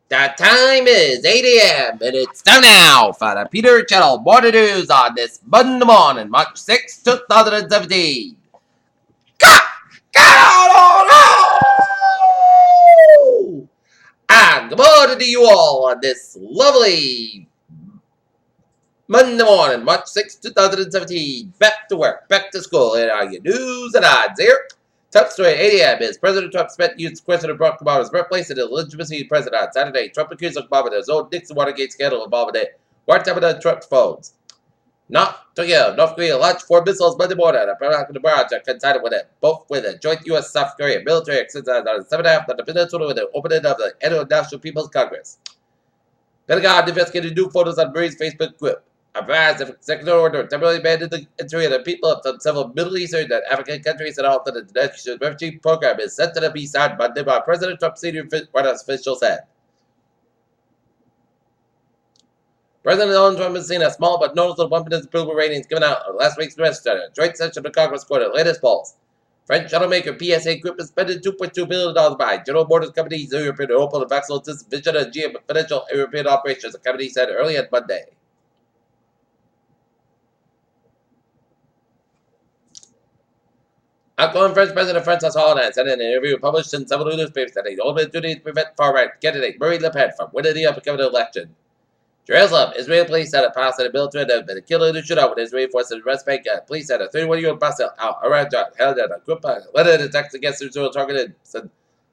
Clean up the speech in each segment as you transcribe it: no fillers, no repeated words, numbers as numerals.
The time is 8 a.m. and it's time now for the Peter Channel Morning News on this Monday morning, March 6, 2017. Got on! And good morning to you all on this lovely Monday morning, March 6, 2017. Back to work, back to school, and are your news and odds here. Top story at 8 a.m. is President Trump spent used question of Barack Obama's birthplace and the legitimacy of president on Saturday. Trump accused Obama of his own Nixon Watergate scandal involving it. Wiretapping on Trump's phones. Not to give. North Korea launched 4 missiles Monday morning at a project coincided with it, both with a joint U.S. South Korea military exercise on the 7th of the peninsula with the opening of the International People's Congress. Pentagon investigated new photos on Marie's Facebook group. Advised the executive order temporarily banned the entry of the people of several Middle Eastern and African countries and halted the international refugee program is set to be signed Monday by President Trump senior White House official said. President Donald Trump has seen a small but noticeable bump in his approval ratings given out on last week's rest at a joint session of the Congress quoted latest polls. French automaker PSA Group is spending $2.2 billion by General Motors Company's European Opel and Vauxhall's Vision and GM Financial European operations, the company said early on Monday. Outgoing French President Francois Hollande said in an interview published in several newspapers that the ultimate duty to prevent far-right candidate Marine Le Pen from winning the upcoming election. Jerusalem, Israeli police said a Palestinian military had been killed in a shootout with Israeli forces in West Bank. Police said a 31-year-old Basil al-Arajat held at a group led attacks against Israel targeted and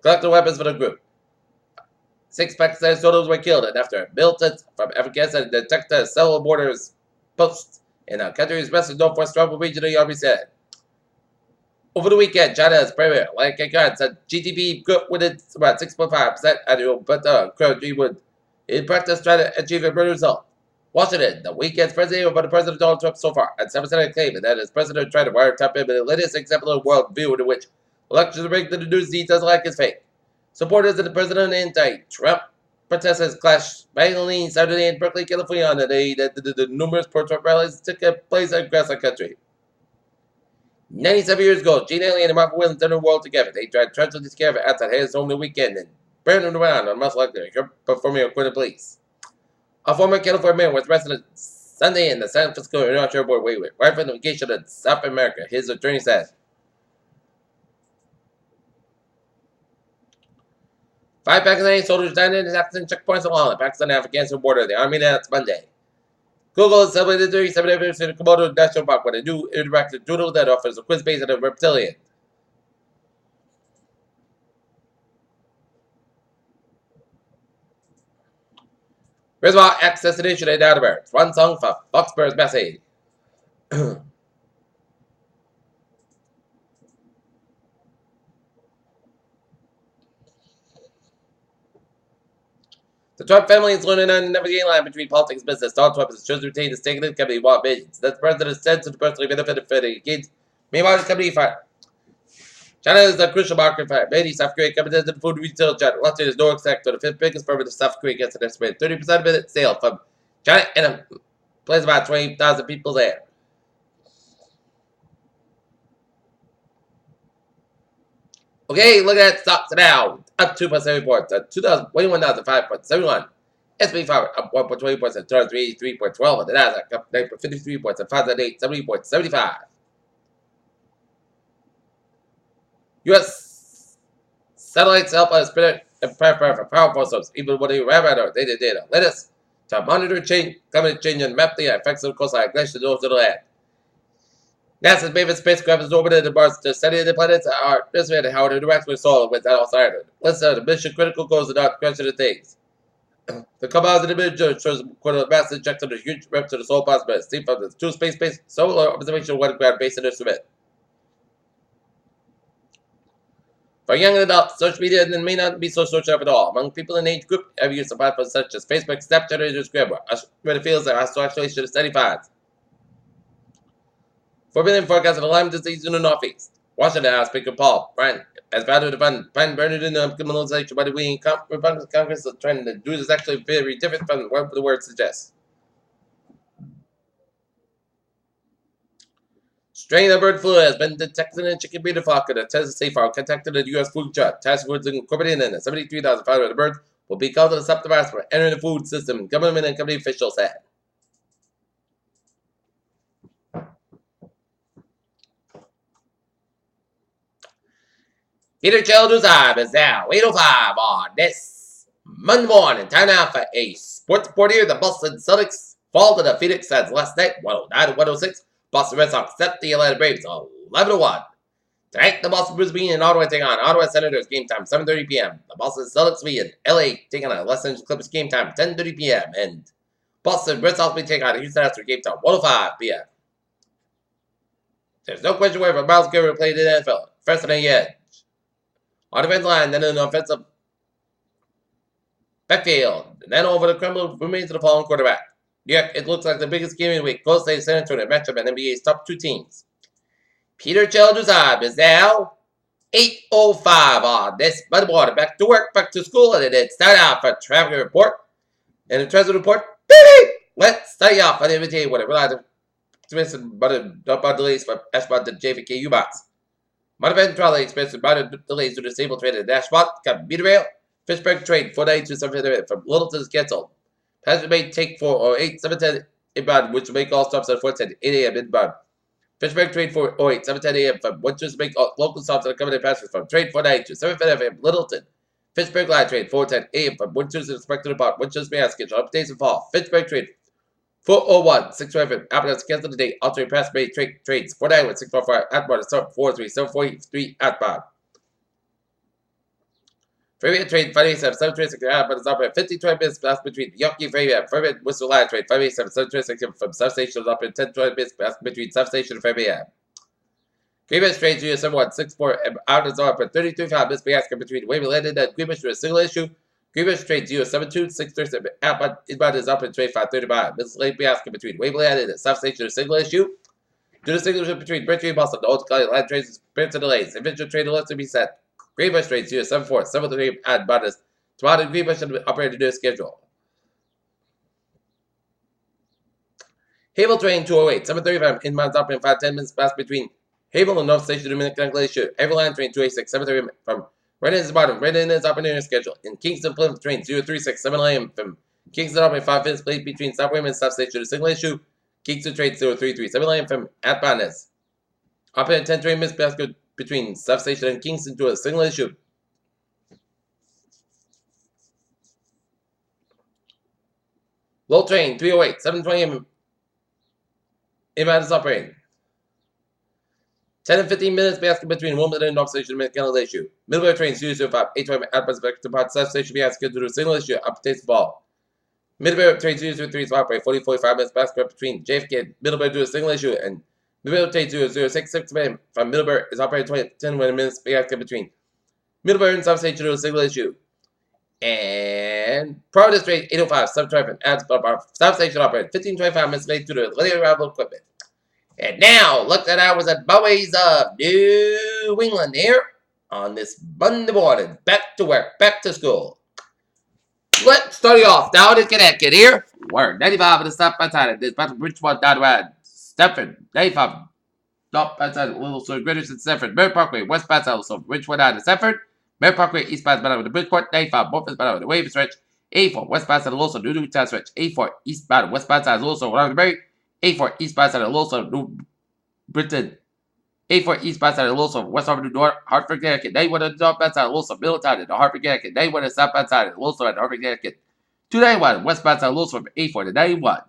collected weapons for the group. 6 Pakistani soldiers were killed, and after militants from Afghanistan detected several borders posts in the country's western northwest tribal region, the army said. Over the weekend, China's premier, Li Keqiang, said GDP growth would about 6.5% annual, but the country would, in practice, try to achieve a better result. Washington, the weekend's president by the President Donald Trump so far, and 7% claiming that his president tried to wiretap him in the latest exemplar worldview in which elections are rigged and the news he doesn't like is fake. Supporters of the president and anti-Trump protesters clashed violently Saturday in Berkeley, California on the day that the numerous pro-Trump rallies took place across the country. 97 years ago, Gene Ailey and Mark Williams entered the world together. They tried to transfer this caravan outside his home the weekend and burned him around on muscle like they're performing according to police. A former California mayor was arrested Sunday in the San Francisco International Airport right from the vacation in South America, his attorney said. 5 Pakistani soldiers died in attacks in checkpoints along the Pakistan-Afghanistan border. The army announced Monday. Google has celebrated the 37th anniversary of Komodo National Park with a new interactive doodle that offers a quiz based on a reptilian. Reservoir X destination in Outerburns. One song for Foxbury's Massey. The Trump family is learning on the navigating line between politics and business. Donald Trump has chosen to retain his stake in the company while millions. That's the president said to the personally benefited for the kids. Meanwhile, the company fired. China is a crucial market for many South Korean companies in the food retail giant. Last year is no sector, the 5th biggest firm in South Korea, gets an estimated 30% of its sales from China and employs about 20,000 people there. Okay, look at stocks now. Up 2.7 points at 21,005.71. S&P 500 up 1.20 points at 283.12. And the Nasdaq up 9.53 points at 508.70.75. U.S. satellites help us predict and prepare for powerful storms, even when they ram out our daily data. Let us to monitor climate change and map the effects of coastline glaciers over the land. NASA's Maven spacecraft is orbited Mars to study the planets are estimated how it interacts with soil with outside it. Listen to mission critical goals and not question of things. The composite image shows a massive injection of huge rip to the solar plasma seen from the 2 space-based solar observation 1 ground-based instrument. For young adults, social media may not be so social at all. Among people in the age group, have used of platforms such as Facebook, Snapchat, and Instagram, where the fields are isolation of steady finds. 4 million forecast of Lyme disease in the Northeast. Washington House Speaker Paul Ryan has vowed to fund Bernard criminalization by the winning Republican Congress. The trend to do is actually very different from what the word suggests. Strain of bird flu has been detected in chicken breeder flock at a Tennessee farm contacted the U.S. Food Trust. Task Force incorporated in 73,500 birds will be called to the subdivision for entering the food system, government and company officials said. Peter Children's Time is now 8:05 on this Monday morning. Time now for a sports report here. The Boston Celtics fall to the Phoenix Suns last night, 109-106. Boston Red Sox set the Atlanta Braves 11-1. Tonight, the Boston Bruins being in Ottawa take on Ottawa Senators game time 7:30 p.m. The Boston Celtics be in LA taking on Los Angeles Clippers game time 10:30 p.m. And Boston Red Sox be taking on Houston Astros game time 1:05 p.m. There's no question whether Miles Garrett played in the NFL. First on the edge. On the defensive line, then in the offensive backfield. And then over the crumble remains the following quarterback. Yep, it looks like the biggest game of the week. Golden State San Antonio matchup in NBA's top two teams. Peter Children's time is now 8:05 on this Monday morning. Back to work, back to school, and it's time out for traffic report. And the transit report, let's start off on the MTA with a reliable expensive about delays for Ashmont to JFK U-Box. Modified trolley expensive about delays to disabled train at Ashmont, Commuter Rail, Fishburg train 492 7 from Littleton is canceled. Passenger may take 408 710 inbound, which will make all stops at 410 8 a.m. inbound. Fishburg train 408 710 a.m. from Winchester make all local stops that accommodate passengers from train 492 7 a.m. Littleton. Fishburg line train 410 a.m. from Winchester expected to depart Winchester Mass schedule updates and fall. Fishburg train 401 6 Appalachian cancel today. Alternate passenger trains 491 645 outbound and 743 743 outbound. Freeway train 587 726 outbound is operated 50-20 minutes pass between Yonke Freeway and Freeway Worcester Line train 587 726 from substation is operated 10-20 minutes pass between substation and Freeway. Greenwich train 0764 out is operated 33.5 minutes pass between Waverly Landing and Greenwich to a single issue. Greenwich train 072 637 outbound inbound is operated 25:35 minutes late pass between Waverly Landing and substation to a single issue. Due to single issue between Bridgeview and Boston, the Old County line trains experience delays. Individual train alerts to be set. Greenbush train 074 703 outbound is tomorrow in Greenbush and operated to a schedule. Havel train 208 735 inbound is operating 5-10 minutes pass between Havel and North Station Dominican Glacier. Havel line train 286 730 from Redden is bottom. Redden is operating schedule. In Kingston Plymouth train 036 7 a.m. from Kingston operating 5 minutes late between South Raymond and substation to single issue. Kingston train 033 7 a.m. from outbound is operating 10-20 minutes pass between substation and Kingston to a single issue. Low train 308 720 a.m. inbound is operating 10 and 15 minutes basket between Wimbledon and North Station and Canada issue. Middlebury train 005 820 outbound back to part substation basket to a single issue up to ball. Middlebury train 003 is operating 40-45 minutes basket between JFK and Middlebury to a single issue, and Middlebury train 0066 from Middlebury is operating 10 minutes basket between Middlebury and substation to a single issue. And Providence train 805 subtraffic and substation operating 15-25 minutes late to the linear arrival equipment. And now, look at hours at Bowies of New England here on this Monday morning. Back to work, back to school. Let's start you off down in Connecticut here. We're 95 at the stop outside of this battle Bridgeport down to Stepford. 95 stop outside of Little Sir Greenwich and Stepford. Mary Parkway, west pass out of Bridgeport down to Stepford. Mary Parkway, east pass out of the Bridgeport. 95 north pass out of the Wave stretch. 84 west pass out of Lawson, New Town stretch. 84 east pass west pass out of Lawson, around the Berry. 84 eastbound side of Lawson, New Britain. 84 eastbound side of Lawson, West Hartford, New Hartford, Connecticut. 91 on the northbound side of Lawson, Middletown, and Hartford, Connecticut. 91 on the southbound side of Lawson, and Hartford, Connecticut. 291 westbound side of Lawson from 84 to 91.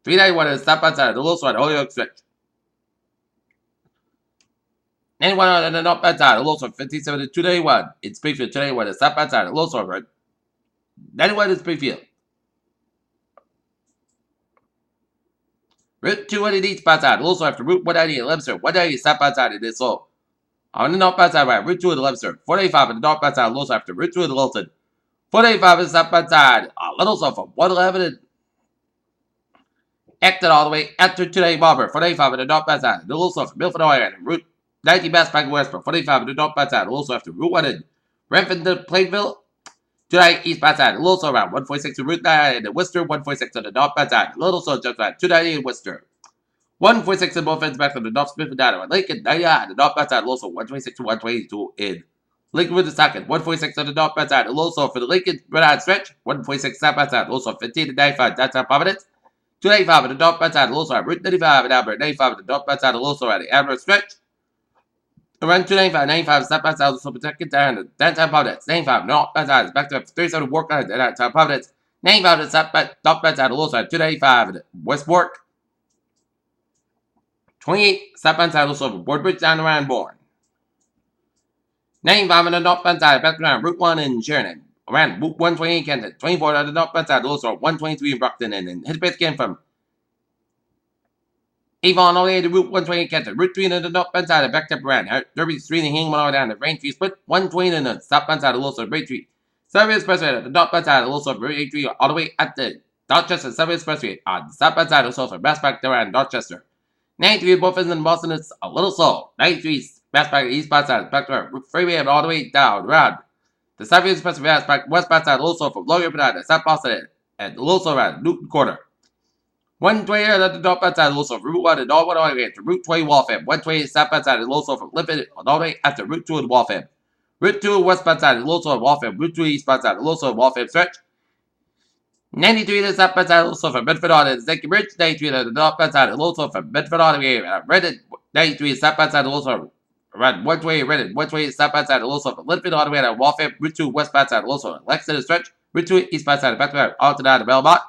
391 on the southbound side of the Lawson, and Holyoke stretch. 91 on the northbound side of Lawson, 57 to 291 in Springfield. 291 on the southbound side of Lawson, 91 in Springfield. Route 200 eastbound side, also after Route 190 in Leominster. 190 southbound side in this slope. On the northbound side, right, Route 2 in Leominster. 485 on the northbound side, also after Route 2 in Littleton. 485 on the southbound side, Little Sulphur. 111 in Acton all the way after today, Marlborough. 485 on the northbound side, Little Sulphur. Milford, Ohio. Route 90 Bass Bank Westbrook. 485 on the northbound side, also after Route 1 in Renfrew to Plainville. 290 eastbound side, Little Sulphur around 146 in Route 9 and Worcester. 146 on the northbound side, Little Sulphur just around 290 in Worcester. 146 in both ends back on the North Smith and Dynamo. Lincoln 99 on the northbound side, also 126 to 122 in Lincoln with the second, 146 on the dot bets at a low score for the Lincoln red stretch, 146 snap bets at low score 15 to 95, that's our Providence. 295 at the dot bets at a low score at Route 95 at Albert, 95 at the dot bets at a low score at the Albert stretch. Around 295, 95 snap bets at also protected down, that's our Providence. 95 dot bets at back to 37 work on it, that's our Providence. 95 at snap bet dot bets at a low score at 295 at Westport. 28 snap bets at also Woodbridge down around Bourne. 95 on the dot bets at back around Route 1 in Sheridan. Around Route 128 Kenton. 24 on the dot bets at also 123 in Brockton and hit bit again from Avon all the way to Route 128 Kenton. Route 3 on the dot bets at back up around Derby Street and hanging all down the Rain Tree split. 120 on the stop bets at also Ray Tree. Service Expressway at the dot bets at also Ray Tree all the way at the Dorchester Service Expressway on the stop bets at also for Best Back there in Dorchester. 93 Buffins in Boston, it's a little slow. 93 Best Back East Bats out, back to freeway all the way down around. The Southeast Expressway back West Bats out also from Logan Panada, South Boston, and also around Newton Quarter. 120 at the dot bats out also from Route 1 and all the way to Route 20 Waltham. 120 South Bats out also from Limpid all the way after Route 2 in Waltham. Route 2 West Bats out also in Waltham. Route 2 East Bats out also in Waltham stretch. 93 to South Bats out also from Bedford on and Zinky Bridge. 93 to the dot bats out also from Bedford on the Reddit. 93 South Bats out also around 120 Reddit. 120 South Bats out also from Linfield all the way to Waltham. Route 2 West Bats out also Lexington stretch. Route 2 East Bats out back to Alton to Belmont.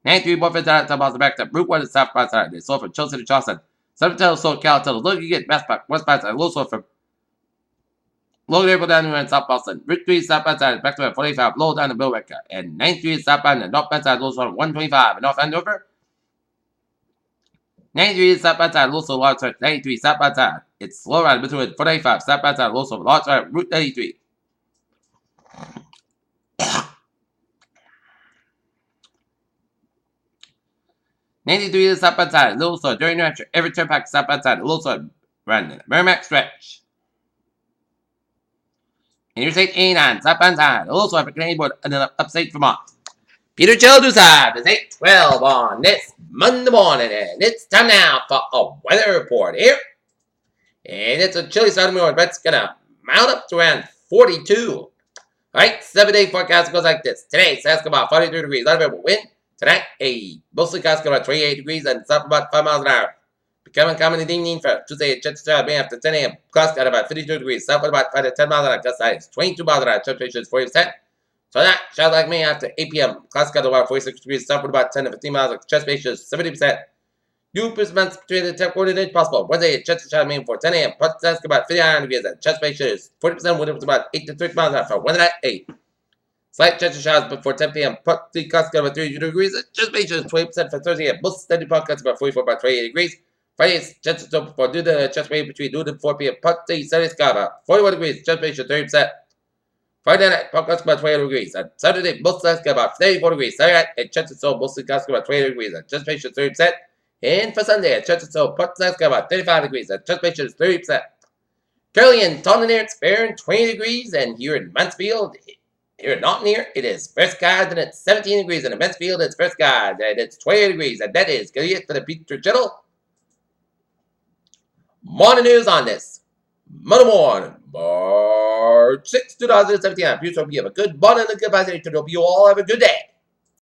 93 Buffins out to Boston back to Route 1 and South Bats out. They sold from Chelsea to Charleston. 7 so Cal look you get West Bats out also from Logan Airport down here in South Boston. Route 3 South Bats out back to 45 low down to Billwaker. And 93 South Bats and North Bats out also from 125 and North Andover. 93 South Bats out also large stretch. 93 South Bats out. It's slow ride between 45 South Bats out also large stretch. Route 93. '93 South Bats out. Little slow during New Hampshire. Every turnpike South Bats out. Little slow run. Merrimack stretch. Interstate 89 South Bats out. Little slow for Canadian board and then upstate Vermont. Peter Childers Hive is 8:12 on this Monday morning, and it's time now for a weather report here. And it's a chilly start of the morning, but it's gonna mount up to around 42. Alright, 7-day forecast goes like this. Today, it's about 43 degrees, not a bit of wind. Tonight, mostly clouds about 28 degrees and it's up about 5 miles an hour. Becoming common in the evening for Tuesday, just after 10 a.m. Clouds at about 52 degrees, south about 5 to 10 miles an hour. Gust size 22 miles an hour, temperature is 40%. So that, shout like me after 8 p.m. Clouds got about 46 degrees, south about 10 to 15 miles, chest ratio is 70%. New percent between the 10 coordinates possible. Wednesday, chest shot mean for 10 a.m. Plus that's about 59 degrees and chest ratio is 40%, wind is about 8 to 30 miles an hour for Wednesday at 8. Slight chest shots before 10 p.m. Plus the clouds got about 32 degrees, and chest ratio is 20% for Thursday at most steady podcasts about 44 by 28 degrees. Friday's chest is open for due to chest rate between noon and 4 p.m. Plus the Saturday's got about 41 degrees, chest ratio 30%. Friday night, podcast about 20 degrees. And Saturday, most clouds got about 34 degrees. Saturday night, and chest is mostly clouds got about 20 degrees, and chest ratio 30%. And for Sunday, at Church and Soul, Port Snack's got about 35 degrees, and Church Base is 30%. Currently in Taunton here, it's fair and 20 degrees, and here in Mansfield, here in Naughton here, it is first skies, and it's 17 degrees, and in Mansfield, it's first skies, and it's 20 degrees, and that is good for the Peter Channel. Morning news on this. Monday morning, March 6, 2017. I'm Peter, hope you have a good morning and a good day. Hope you all have a good day.